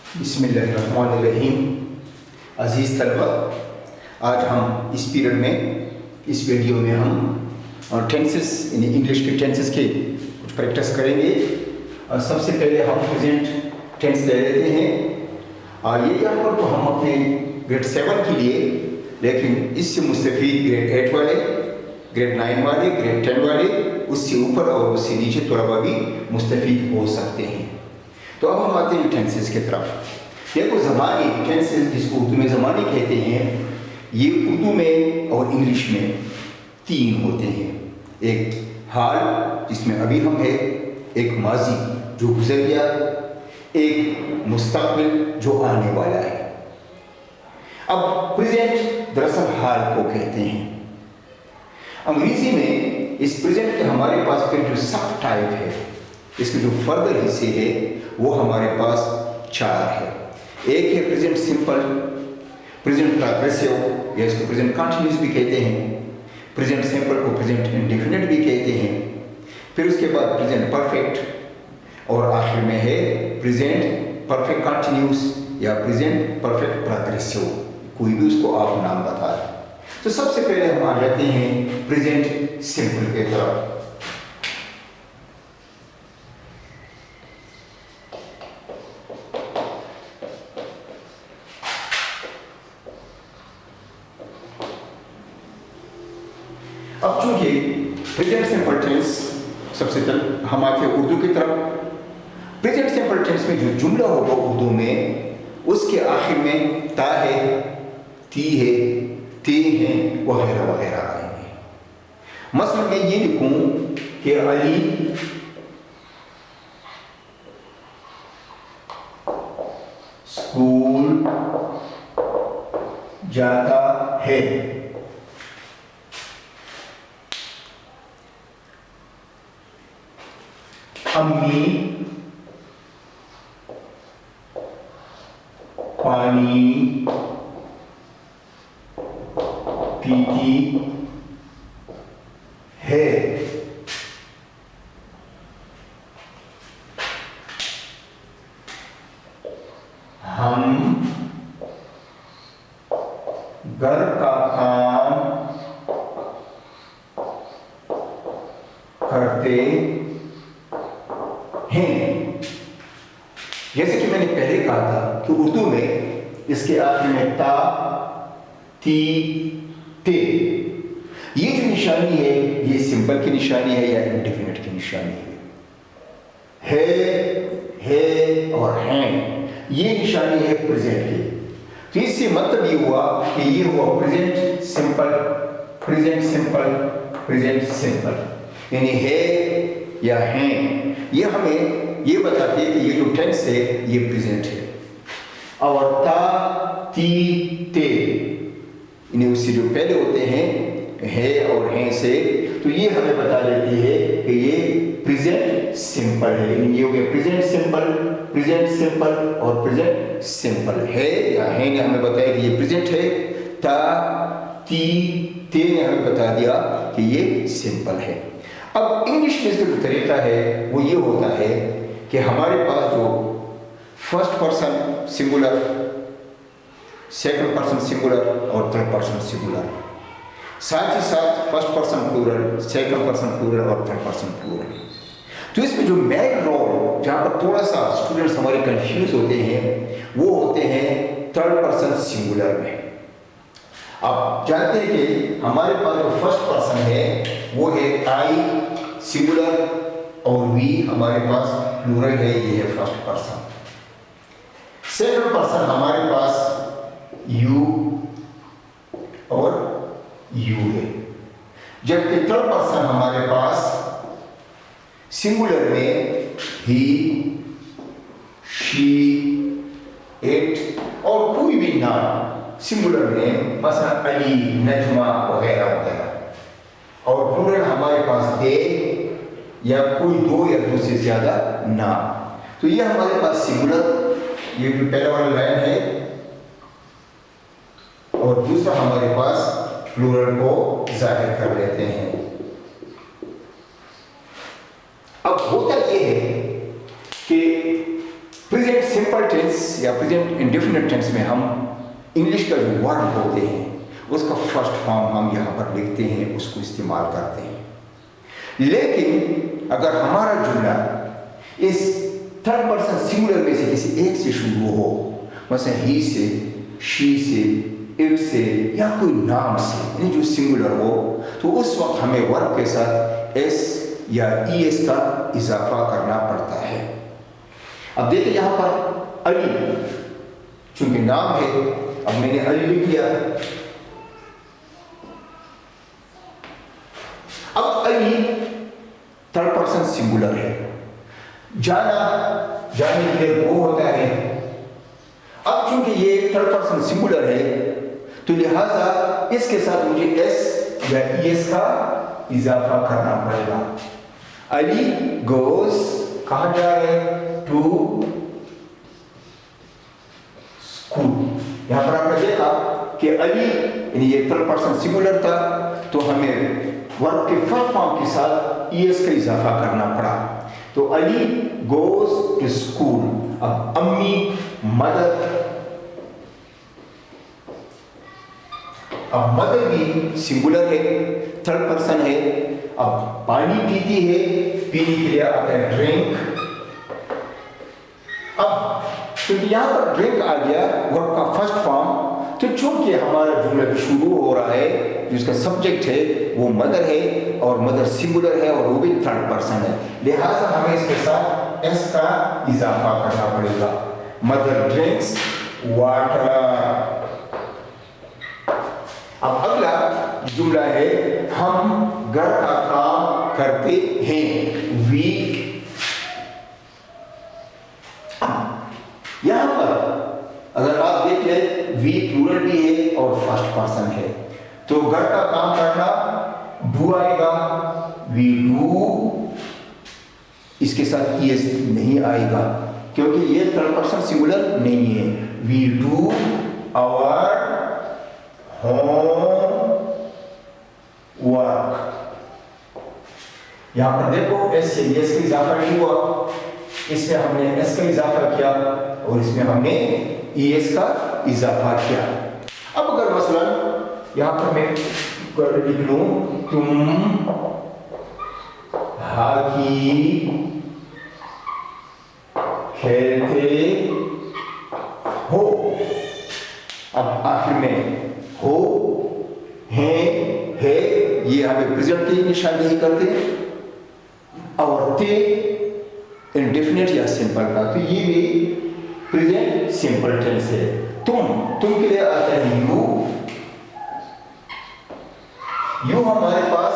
बिस्मिल्लाहिर्रहमानिर्रहीम। अज़ीज़ तलबा, आज हम इस पीरियड में, इस वीडियो में हम टेंसेस यानी इंग्लिश के टेंसेस के कुछ प्रैक्टिस करेंगे। और सबसे पहले हम प्रेजेंट टेंस ले लेते हैं। और ये यहाँ पर तो हम अपने ग्रेड 7 के लिए, लेकिन इससे मुस्तफ़ीद ग्रेड 8 वाले, ग्रेड 9 वाले, ग्रेड 10 वाले, उससे ऊपर और उससे नीचे तलबा भी मुस्तफ़ीद हो सकते हैं। तो अब हम आते हैं टेंसेस की तरफ। देखो, ज़मानी टेंसेस जिसको उर्दू में ज़मानी कहते हैं, ये उर्दू में और इंग्लिश में 3 होते हैं। एक हाल जिसमें अभी हम हैं, एक माजी जो गुजर गया, एक मुस्तक़बिल जो आने वाला है। अब प्रेजेंट दरअसल हाल को कहते हैं। अंग्रेजी में इस प्रेजेंट के हमारे पास फिर जो सब टाइप है, इसके जो फर्दर हिस्से है वो हमारे पास 4 है। एक है प्रेजेंट सिंपल, प्रेजेंट प्रोग्रेसिव या इसको प्रेजेंट कंटिन्यूस भी कहते हैं। प्रेजेंट सिंपल को प्रेजेंट इंडेफिनिट भी कहते हैं। फिर उसके बाद प्रेजेंट परफेक्ट और आखिर में है प्रेजेंट परफेक्ट कंटिन्यूस या प्रेजेंट परफेक्ट प्रोग्रेसिव, कोई भी उसको आप नाम बता दें। तो सबसे पहले हम आ जाते हैं प्रेजेंट सिंपल के तरफ। अब चूंकि प्रेजेंट सिंपल टेंस, सबसे पहले हम आते हैं उर्दू की तरफ। प्रेजेंट सिंपल टेंस में जो जुमला होगा उर्दू में, उसके आखिर में ता है, ती है, ते हैं, वगैरह वगैरह आएंगे। मसलन मैं ये लिखूं कि अली स्कूल जाता है। अम्मी पानी पीती है। हम घर का काम करते हैं। जैसे कि मैंने पहले कहा था कि उर्दू में इसके आखिर में ता, ती, ते, ये जो निशानी है ये सिंपल की निशानी है या इंडेफिनिट की निशानी है और हैं, ये निशानी है प्रेजेंट की। तो इससे मतलब ये हुआ कि ये हुआ present simple, present simple, present simple, यानी है या हैं, ये हमें ये बताते हैं कि ये जो टेंस है ये प्रेजेंट है। और ता, ती, ते, इन्हें उससे जो पहले होते हैं है और हैं से, तो ये हमें बता देती है कि ये प्रेजेंट सिंपल है। ये हो गया प्रेजेंट सिंपल, प्रेजेंट सिंपल और प्रेजेंट सिंपल। है या हैं ने हमें बताया कि ये प्रेजेंट है। ता, ती, ते ने हमें बता दिया कि ये सिंपल है। अब इंग्लिश में इसका जो तरीका है वो ये होता है कि हमारे पास जो first person singular, second person singular और थर्ड पर्सन सिंगुलर, साथ ही साथ first person plural, second person plural और थर्ड पर्सन प्लूरल। तो इसमें जो मेन रोल जहाँ पर थोड़ा सा स्टूडेंट्स हमारे कंफ्यूज होते हैं वो होते हैं थर्ड पर्सन सिंगुलर में। आप जानते हैं कि हमारे पास जो फर्स्ट पर्सन है वो है आई सिंगुलर और वी हमारे पास प्लूरल है, ये है फर्स्ट पर्सन। सेकंड पर्सन हमारे पास यू और यू है, जबकि थर्ड पर्सन हमारे पास सिंगुलर में ही, शी, इट और कोई भी नाम सिंगुलर में, मसलन अली, नजमा वगैरह वगैरह। और प्लूरल हमारे पास दे या कोई दो या दो से ज्यादा नाम। तो ये हमारे पास सिंगुलर, ये जो पहला वाला लाइन है, और दूसरा हमारे पास प्लूरल को जाहिर कर लेते हैं। अब होता ये है कि प्रेजेंट सिंपल टेंस या प्रेजेंट इंडेफिनिट टेंस में हम इंग्लिश का जो वर्ब होते हैं उसका फर्स्ट फॉर्म हम यहाँ पर लिखते हैं, उसको इस्तेमाल करते हैं। लेकिन अगर हमारा जुमला इस थर्ड पर्सन सिंगुलर में से किसी एक से शुरू हो, जैसे ही से, शी से, इट से या कोई नाम से, यानी जो सिंगुलर हो, तो उस वक्त हमें वर्ब के साथ एस या ई एस का इजाफा करना पड़ता है। अब देखिए यहाँ पर अली चूंकि नाम है, अब मैंने अली लिख दिया। अब अली थर्ड पर्सन सिंगुलर है, जाना जाने के लिए वो होता है। अब चूंकि ये थर्ड पर्सन सिंगुलर है तो लिहाजा इसके साथ मुझे एस या एस का इजाफा करना पड़ेगा। अली गोज कहाँ जा रहे? To school. यहां पर आपने देखा कि अली यानी ये थर्ड पर्सन सिंगुलर था तो हमें वर्ब के फर्स्ट फॉर्म के साथ एस का इजाफा करना पड़ा। तो अली गोज टू स्कूल। अब अम्मी मदर, अब मदर भी सिंगुलर है, थर्ड पर्सन है। अब पानी पीती है, पीने के लिए आता है ड्रिंक। अब क्योंकि यहां पर ड्रिंक आ गया वर्ब का फर्स्ट फॉर्म, तो चूंकि हमारा जुमला शुरू हो रहा है जिसका सब्जेक्ट है वो मदर है और मदर सिंगुलर है और वो भी थर्ड पर्सन है, लिहाजा हमें इसके साथ एस का इजाफा करना पड़ेगा। Mother drinks water. अब अगला जुमला है हम घर का काम करते हैं, वी। यहां पर अगर आप देख ले वी प्लूरल भी है और फर्स्ट पर्सन है, तो घर का काम करना डू आएगा, वी डू। इसके साथ एस नहीं आएगा क्योंकि ये थर्ड पर्सन सिंगुलर नहीं है। We do our homework. यहां पर देखो एस से एस का इजाफा नहीं हुआ, इसमें हमने एस का इजाफा किया और इसमें हमने एस का इजाफा किया। अब अगर मसलन यहां पर मैं लिख लूं तुम हॉकी खेलते हो, अब आखिर में हो है ये हमें प्रेजेंट की निशानदेही करते हैं और थे इंडेफिनिट या सिंपल का, तो ये भी प्रेजेंट सिंपल टेंस है। तुम के लिए आता है यू हमारे पास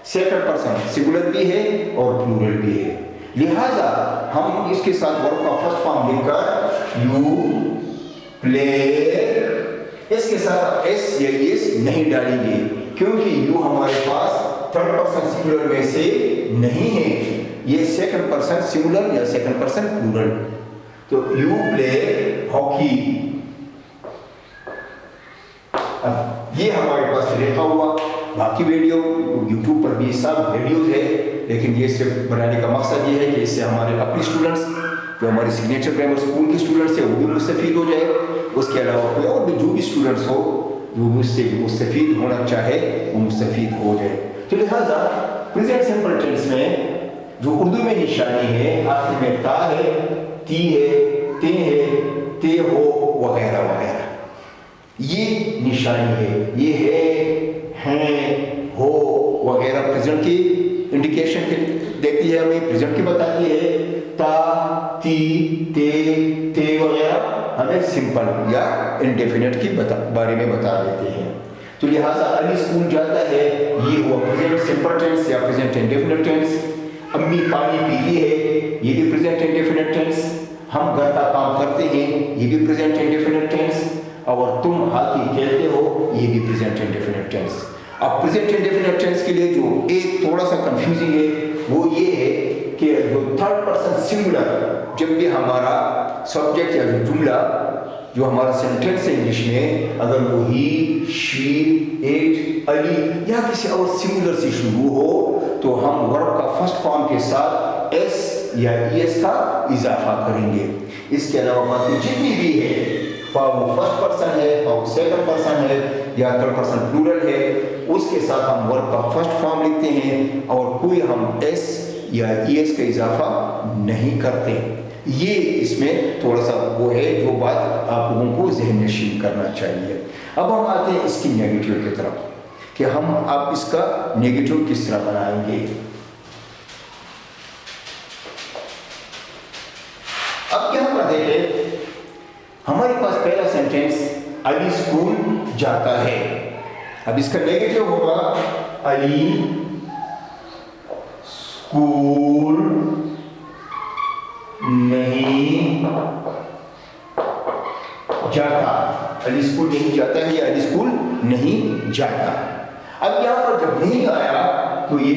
सेकंड पर्सन सिंगुलर भी है और प्लूरल भी है, लिहाजा हम इसके साथ वर्ब का फर्स्ट फॉर्म लिखकर यू प्ले, इसके साथ एस या एस नहीं डालेंगे क्योंकि यू हमारे पास थर्ड पर्सन सिंगुलर में से नहीं है, ये सेकंड पर्सन सिंगुलर या सेकंड पर्सन प्लूरल। तो यू प्ले हॉकी। अब ये हमारे पास लिखा हुआ, बाकी वीडियो यूट्यूब पर भी सब वीडियोज है, लेकिन ये सिर्फ बनाने का मकसद ये है कि इससे हमारे अपने स्टूडेंट्स जो हमारे सिग्नेचर ग्रामर स्कूल के स्टूडेंट्स हैं वो भी मुस्तफीद हो जाए, उसके अलावा कोई और भी जो भी स्टूडेंट्स हो जो भी उससे मुस्तफीद होना चाहे वो मुस्तफीद हो जाए। तो लिहाजा प्रेजेंट सिंपल टेंस में जो उर्दू में निशानी है आखिर में ता है, ती है, ते हो वगैरह वगैरह, ये निशानी है, ये है, हो वगैरह प्रेजेंट की इंडिकेशन देती है, हमें प्रेजेंट की बताती है। ता, ती, ते वगैरह हमें सिंपल या इंडेफिनिट की बारे में बता देते हैं। तो लिहाजा अली स्कूल जाता है, ये हुआ प्रेजेंट सिंपल टेंस या प्रेजेंट इंडेफिनिट टेंस। अम्मी पानी पीती है, ये भी प्रेजेंट इंडेफिनिट टेंस। हम घर का काम करते हैं, ये भी प्रेजेंट इंडेफिनिट टेंस। और तुम हॉकी खेलते हो, ये भी प्रेजेंट इंडेफिनिट टेंस। अब प्रेजेंट इंडेफिनिट टेंस के लिए जो एक थोड़ा सा कंफ्यूजिंग है वो ये है कि जो थर्ड पर्सन सिंगुलर जब भी हमारा सब्जेक्ट या जो जुमला जो हमारा सेंटेंस है इंग्लिश में, अगर वो ही, शी, इट, अली या किसी और सिंगुलर से शुरू हो तो हम वर्ब का फर्स्ट फॉर्म के साथ एस या ईएस का इजाफा करेंगे। इसके अलावा बाकी जितनी भी है, वो फर्स्ट पर्सन है, वो सेकंड पर्सन है या थर्ड पर्सन प्लूरल है, उसके साथ हम वर्ब का फर्स्ट फॉर्म लिखते हैं और कोई हम एस या ईएस का इजाफा नहीं करते। ये इसमें थोड़ा सा वो है जो बात आप लोगों को ज़हन नशीन करना चाहिए। अब हम आते हैं इसकी नेगेटिव की तरफ कि हम अब इसका नेगेटिव किस तरह बनाएंगे। अब यहाँ पर देखें, हमारे पास पहला सेंटेंस अली स्कूल जाता है। अब इसका नेगेटिव होगा अली स्कूल नहीं जाता। अली स्कूल नहीं जाता है या अली स्कूल नहीं जाता। अब यहां पर जब नहीं आया तो ये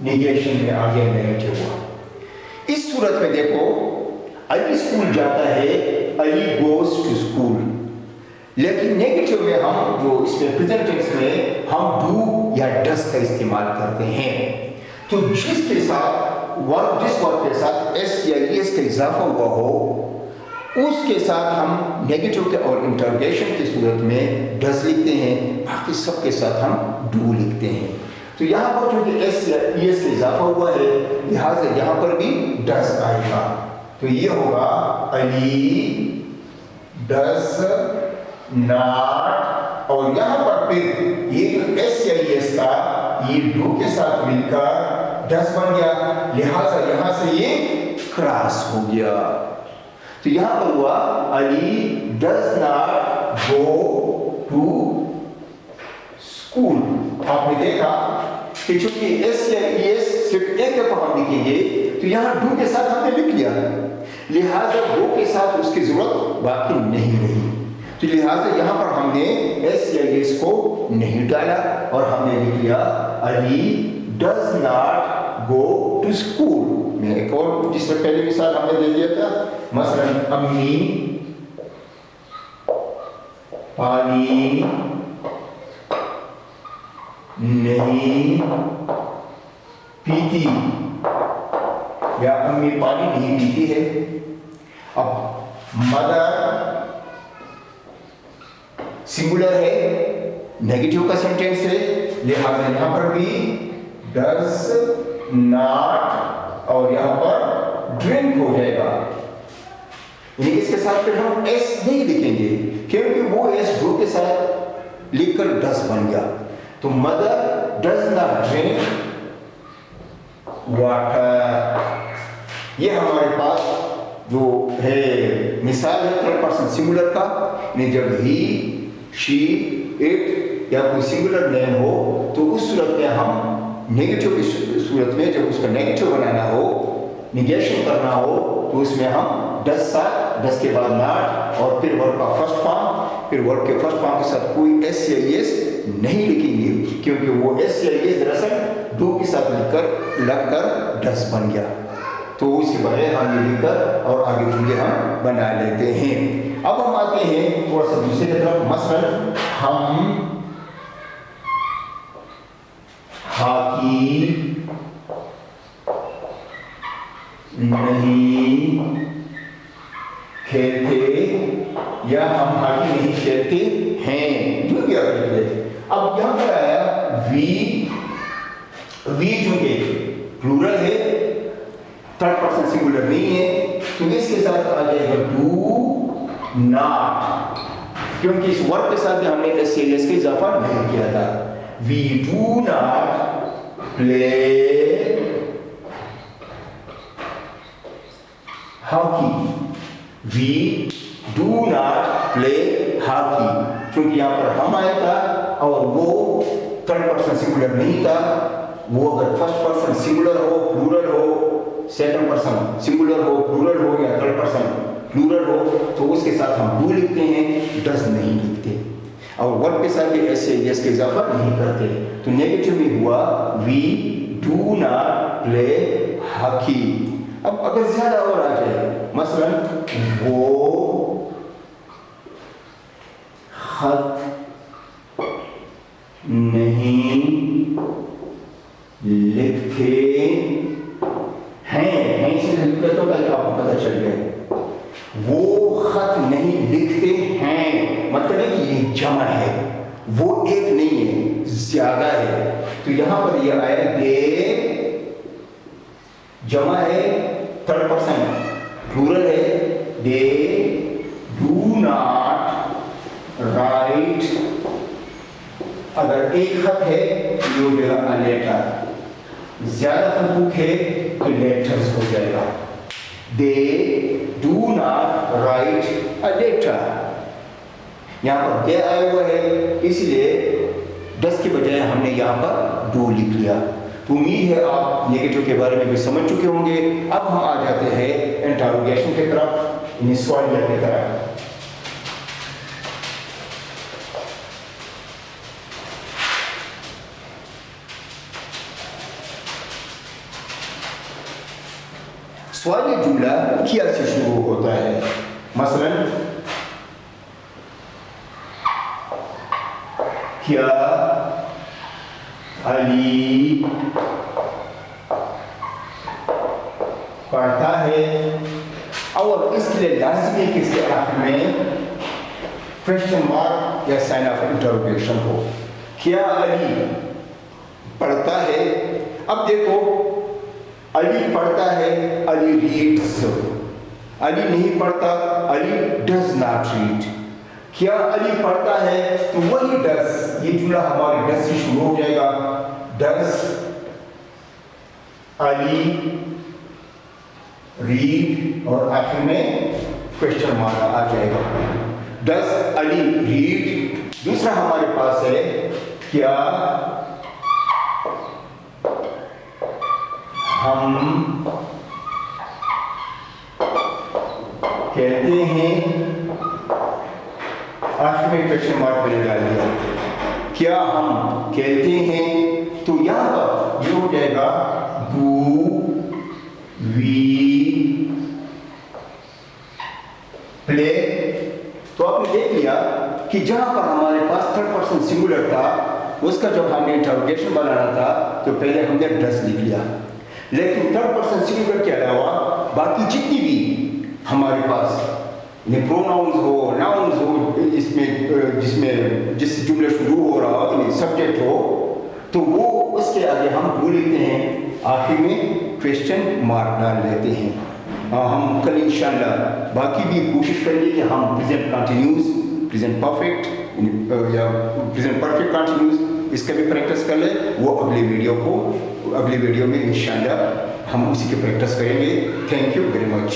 नेगेशन में आ गया, नेगेटिव हुआ। इस सूरत में देखो, अली स्कूल जाता है, अली गोज टू स्कूल, लेकिन नेगेटिव में हम जो इसमें प्रेजेंट टेंस में हम डू या डस का इस्तेमाल करते हैं। तो जिसके साथ जिस वर्ब के साथ एस या ईएस का इजाफा हुआ हो, उसके साथ हम नेगेटिव के और इंटरोगेशन की सूरत में डस लिखते हैं, बाकी सब के साथ हम डू लिखते हैं। तो यहाँ पर चूंकि एस या ईएस का इजाफा हुआ है, लिहाजा यहाँ पर भी डस आएगा। तो ये होगा अली डस नॉट, और यहाँ पर फिर ये जो एस या ईएस का ये डू के साथ मिलकर डस बन गया, लिहाजा यहाँ से ये क्रॉस हो गया। तो यहाँ पर हुआ Ali does not go to school. आपने देखा कि चूंकि एस या ईएस सिर्फ एक दफा हम लिखेंगे, तो यहाँ डू के साथ हमने लिख लिया, लिहाजा गो के साथ उसकी जरूरत बाकी नहीं रही। तो लिहाजा यहाँ पर हमने एस या ईएस को नहीं डाला और हमने लिख लिया Ali does not go to school. मैं एक और जिसमें पहले मिसाल हमने दे दिया था, मसलन अम्मी पानी नहीं पीती या अम्मी पानी नहीं पीती है। अब मदर सिंगुलर है, नेगेटिव का सेंटेंस है, लिहाजा यहां पर भी डज नॉट और यहां पर ड्रिंक हो जाएगा। इसके साथ फिर हम एस नहीं लिखेंगे क्योंकि वो एस डू के साथ लिखकर डस बन गया। तो mother does not drink water. ये हमारे पास जो है मिसाल है थर्ड पर्सन सिंगुलर का। जब ही शी इट या कोई सिंगुलर नेम हो तो उस सूरत में हम नेगेटिव की सूरत में जब उसका नेगेटिव बनाना हो, निगेशन करना हो, तो उसमें हम डस के बाद नॉट और फिर वर्ब का फर्स्ट फॉर्म, फिर वर्ब के फर्स्ट फॉर्म के साथ कोई एस या ईएस नहीं लिखेंगे क्योंकि वो एस या ईएस दरअसल डू के साथ लगकर डस बन गया। तो उसके बगैर हम ये लिखकर और आगे चीजें हम बना लेते हैं। अब हम आते हैं थोड़ा सा दूसरी तरफ, मसलन हम हॉकी नहीं खेलते या हम हॉकी नहीं खेलते हैं, जो भी आप लिखते हैं। अब यहाँ पर आया वी जो कि प्लूरल है, थर्ड पर्सन सिंगुलर नहीं है, तो इसके साथ आ जाएगा डू नॉट, क्योंकि इस वर्ब के साथ हमने एस का इजाफा नहीं किया था। We do not play hockey. We do not play hockey, क्योंकि यहाँ पर हम आया था और वो थर्ड पर्सन सिंगुलर नहीं था। वो अगर फर्स्ट पर्सन सिंगुलर हो, प्लूरल हो, सेकंड पर्सन सिंगुलर हो, प्लूरल हो या थर्ड पर्सन प्लूरल हो, तो उसके साथ हम डू लिखते हैं, डज नहीं लिखते। और वर्ब के साथ भी ऐसे यस के इजाफा नहीं करते। तो नेगेटिव में हुआ we do not play hockey. अब अगर ज्यादा और आ जाए, मसलन वो खत नहीं लिखते हैं, जमा है थर्ड पर्सन, प्लूरल है दे डू नॉट राइट, अगर एक खत है तो ये हो जाएगा अ लेटर, ज्यादा खतूत है तो लेटर्स हो जाएगा। They do not write a letter, यहाँ पर दे आया हुआ है इसलिए 10 के बजाय हमने यहाँ पर डू लिख लिया। तो उम्मीद है आप नेगेटिव के बारे में भी समझ चुके होंगे। अब हम आ जाते हैं इंटरोगेशन की तरफ, सवालिया की तरफ। सवालिया जुमला क्या से शुरू होता है? मसलन क्या अली पढ़ता है, और इसके लिए लाजिमी है कि इसके आखिर में क्वेश्चन मार्क या साइन ऑफ इंटरोगेशन हो। क्या अली पढ़ता है? अब देखो, अली पढ़ता है, अली रीड्स, अली नहीं पढ़ता, अली डज नॉट रीड। क्या अली पढ़ता है तो वही डज, ये जुमला हमारे डज से शुरू हो जाएगा। डज अली रीड, और आखिर में क्वेश्चन मार्क आ जाएगा। Does Ali read. दूसरा हमारे पास है क्या हम कहते हैं, आखिर में क्वेश्चन मार्क मैंने डाल दिया। क्या हम कहते हैं तो यहां पर ये हो जाएगा डू वी प्ले। तो आपने देख लिया कि जहां पर हमारे पास थर्ड पर्सन सिंगुलर था, उसका जब हमने इंटरोगेशन बनाना था तो पहले हमने डज लिख लिया। लेकिन थर्ड पर्सन सिंगुलर के अलावा बाकी जितनी भी हमारे पास प्रोनाउंस हो, नाउन्स हो, इसमें जिस जुमले शुरू हो रहा हो, सब्जेक्ट हो, तो वो उसके आगे हम डू लिखते हैं, आखिर में क्वेश्चन मार्क डाल लेते हैं। हम कल इंशाल्लाह बाकी भी कोशिश करेंगे कि हम प्रेजेंट कंटिन्यूस, प्रेजेंट परफेक्ट या प्रेजेंट परफेक्ट कंटिन्यूस इसका भी प्रैक्टिस कर ले। वो अगले वीडियो में इंशाल्लाह हम उसी की प्रैक्टिस करेंगे। Thank you very much.